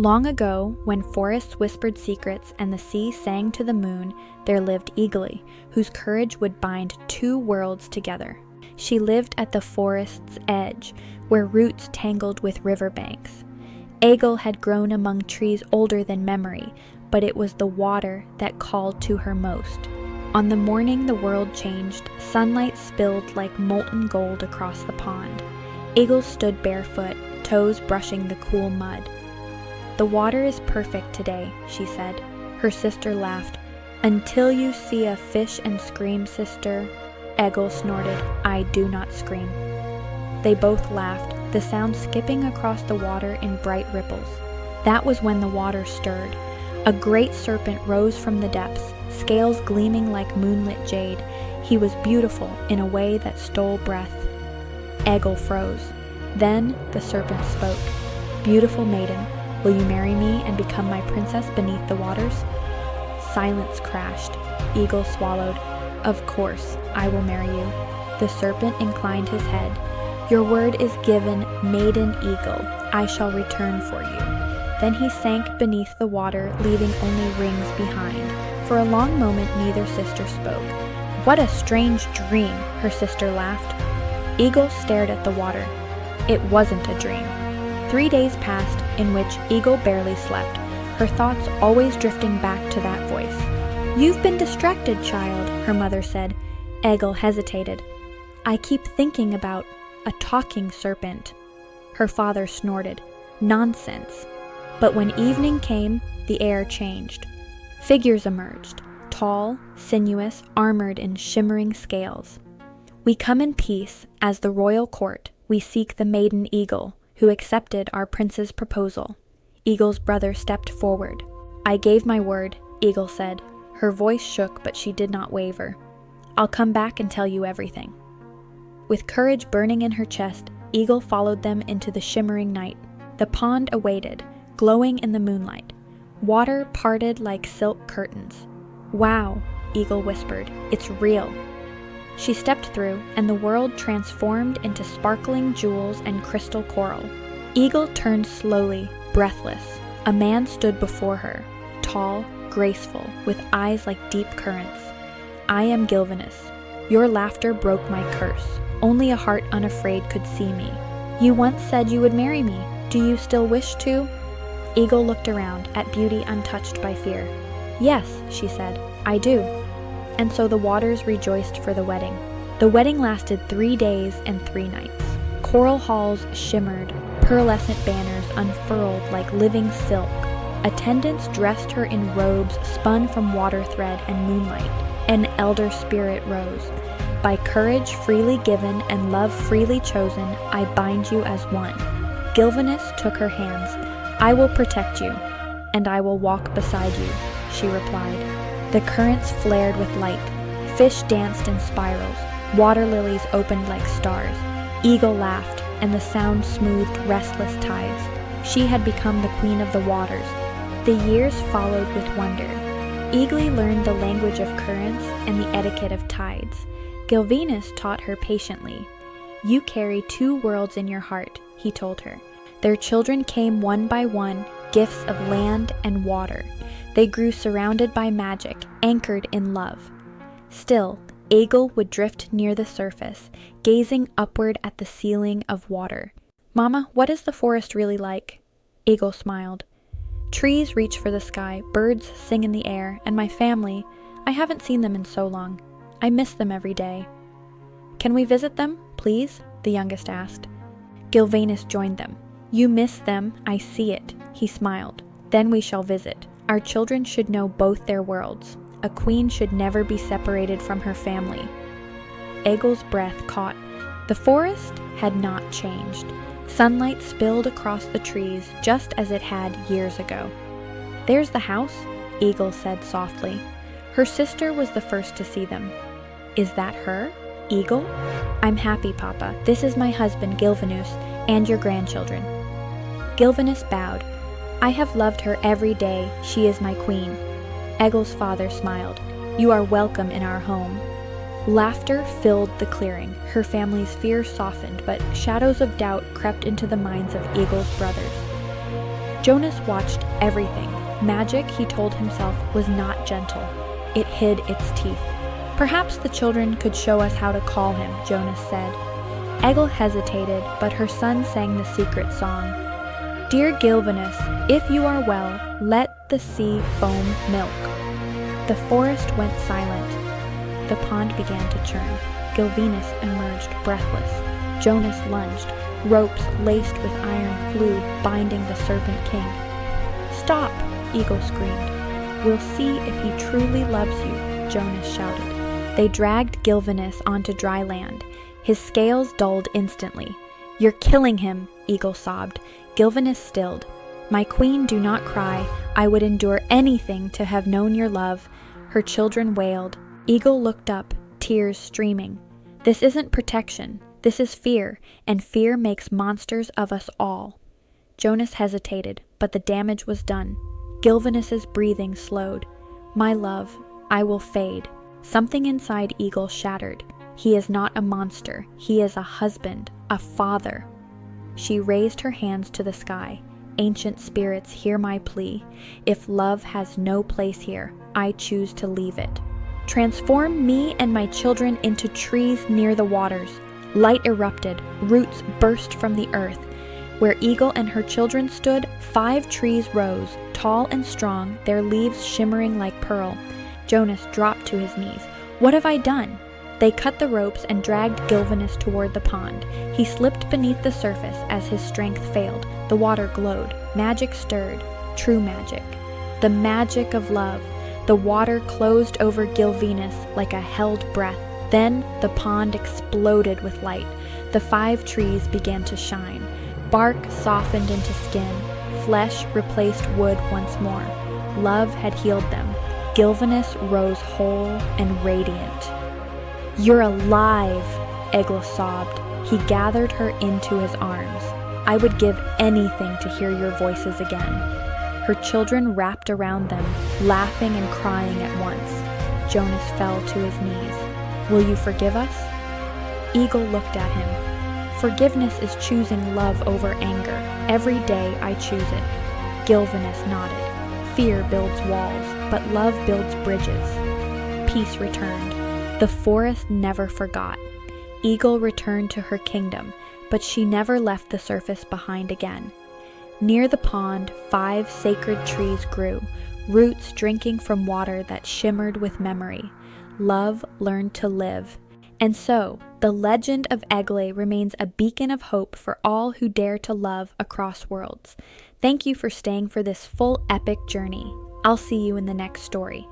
Long ago, when forests whispered secrets and the sea sang to the moon, there lived Egle, whose courage would bind two worlds together. She lived at the forest's edge, where roots tangled with riverbanks. Egle had grown among trees older than memory, but it was the water that called to her most. On the morning the world changed, sunlight spilled like molten gold across the pond. Egle stood barefoot, toes brushing the cool mud. "The water is perfect today," she said. Her sister laughed. "Until you see a fish and scream, sister." Egle snorted, "I do not scream." They both laughed, the sound skipping across the water in bright ripples. That was when the water stirred. A great serpent rose from the depths, scales gleaming like moonlit jade. He was beautiful in a way that stole breath. Egle froze. Then the serpent spoke. "Beautiful maiden, will you marry me and become my princess beneath the waters?" Silence crashed. Egle swallowed. "Of course, I will marry you." The serpent inclined his head. "Your word is given, maiden Egle. I shall return for you." Then he sank beneath the water, leaving only rings behind. For a long moment neither sister spoke. "What a strange dream," her sister laughed. Egle stared at the water. It wasn't a dream. 3 days passed in which Egle barely slept, her thoughts always drifting back to that voice. "You've been distracted, child," her mother said. Egle hesitated. "I keep thinking about a talking serpent." Her father snorted. "Nonsense." But when evening came, the air changed. Figures emerged, tall, sinuous, armored in shimmering scales. "We come in peace, as the royal court. We seek the maiden Egle, who accepted our prince's proposal." Egle's brother stepped forward. "I gave my word," Egle said. Her voice shook, but she did not waver. "I'll come back and tell you everything." With courage burning in her chest, Egle followed them into the shimmering night. The pond awaited, glowing in the moonlight. Water parted like silk curtains. "Wow," Egle whispered, "it's real." She stepped through, and the world transformed into sparkling jewels and crystal coral. Egle turned slowly, breathless. A man stood before her, tall, graceful, with eyes like deep currents. "I am Gilvanus. Your laughter broke my curse. Only a heart unafraid could see me. You once said you would marry me. Do you still wish to?" Egle looked around, at beauty untouched by fear. "Yes," she said, "I do." And so the waters rejoiced for the wedding. The wedding lasted 3 days and 3 nights. Coral halls shimmered, pearlescent banners unfurled like living silk. Attendants dressed her in robes spun from water thread and moonlight. An elder spirit rose. "By courage freely given and love freely chosen, I bind you as one." Gilvanus took her hands. "I will protect you, and I will walk beside you," she replied. The currents flared with light. Fish danced in spirals. Water lilies opened like stars. Egle laughed, and the sound smoothed restless tides. She had become the queen of the waters. The years followed with wonder. Egle learned the language of currents and the etiquette of tides. Gilvanus taught her patiently. "You carry 2 worlds in your heart," he told her. Their children came one by one, gifts of land and water. They grew surrounded by magic, anchored in love. Still, Egle would drift near the surface, gazing upward at the ceiling of water. "Mama, what is the forest really like?" Egle smiled. "Trees reach for the sky, birds sing in the air, and my family, I haven't seen them in so long. I miss them every day." "Can we visit them, please?" the youngest asked. Gilvanus joined them. "You miss them, I see it," he smiled. "Then we shall visit. Our children should know both their worlds. A queen should never be separated from her family." Egle's breath caught. The forest had not changed. Sunlight spilled across the trees just as it had years ago. "There's the house," Egle said softly. Her sister was the first to see them. "Is that her, Egle?" "I'm happy, Papa. This is my husband, Gilvanus, and your grandchildren." Gilvanus bowed. "I have loved her every day. She is my queen." Egle's father smiled. "You are welcome in our home." Laughter filled the clearing. Her family's fear softened, but shadows of doubt crept into the minds of Egle's brothers. Jonas watched everything. Magic, he told himself, was not gentle. It hid its teeth. Perhaps the children could show us how to call him, Jonas said. Egle hesitated, but her son sang the secret song. Dear Gilvanus, if you are well, let the sea foam milk. The forest went silent. The pond began to churn. Gilvanus emerged breathless. Jonas lunged. Ropes laced with iron flew, binding the Serpent King. Stop, Egle screamed. We'll see if he truly loves you, Jonas shouted. They dragged Gilvanus onto dry land. His scales dulled instantly. You're killing him, Egle sobbed. Gilvanus stilled. My queen, do not cry. I would endure anything to have known your love. Her children wailed. Egle looked up, tears streaming. This isn't protection. This is fear, and fear makes monsters of us all. Jonas hesitated, but the damage was done. Gilvanus's breathing slowed. My love, I will fade. Something inside Egle shattered. He is not a monster. He is a husband, a father. She raised her hands to the sky. Ancient spirits, hear my plea. If love has no place here, I choose to leave it. Transform me and my children into trees near the waters. Light erupted, roots burst from the earth. Where Egle and her children stood, 5 trees rose, tall and strong, their leaves shimmering like pearl. Jonas dropped to his knees. What have I done? They cut the ropes and dragged Gilvanus toward the pond. He slipped beneath the surface as his strength failed. The water glowed. Magic stirred. True magic. The magic of love. The water closed over Gilvanus like a held breath. Then the pond exploded with light. The 5 trees began to shine. Bark softened into skin. Flesh replaced wood once more. Love had healed them. Gilvanus rose whole and radiant. You're alive, Egle sobbed. He gathered her into his arms. I would give anything to hear your voices again. Her children wrapped around them, laughing and crying at once. Jonas fell to his knees. Will you forgive us? Egle looked at him. Forgiveness is choosing love over anger. Every day I choose it. Gilvanus nodded. Fear builds walls, but love builds bridges. Peace returned. The forest never forgot. Egle returned to her kingdom, but she never left the surface behind again. Near the pond, 5 sacred trees grew, roots drinking from water that shimmered with memory. Love learned to live. And so, the legend of Egle remains a beacon of hope for all who dare to love across worlds. Thank you for staying for this full epic journey. I'll see you in the next story.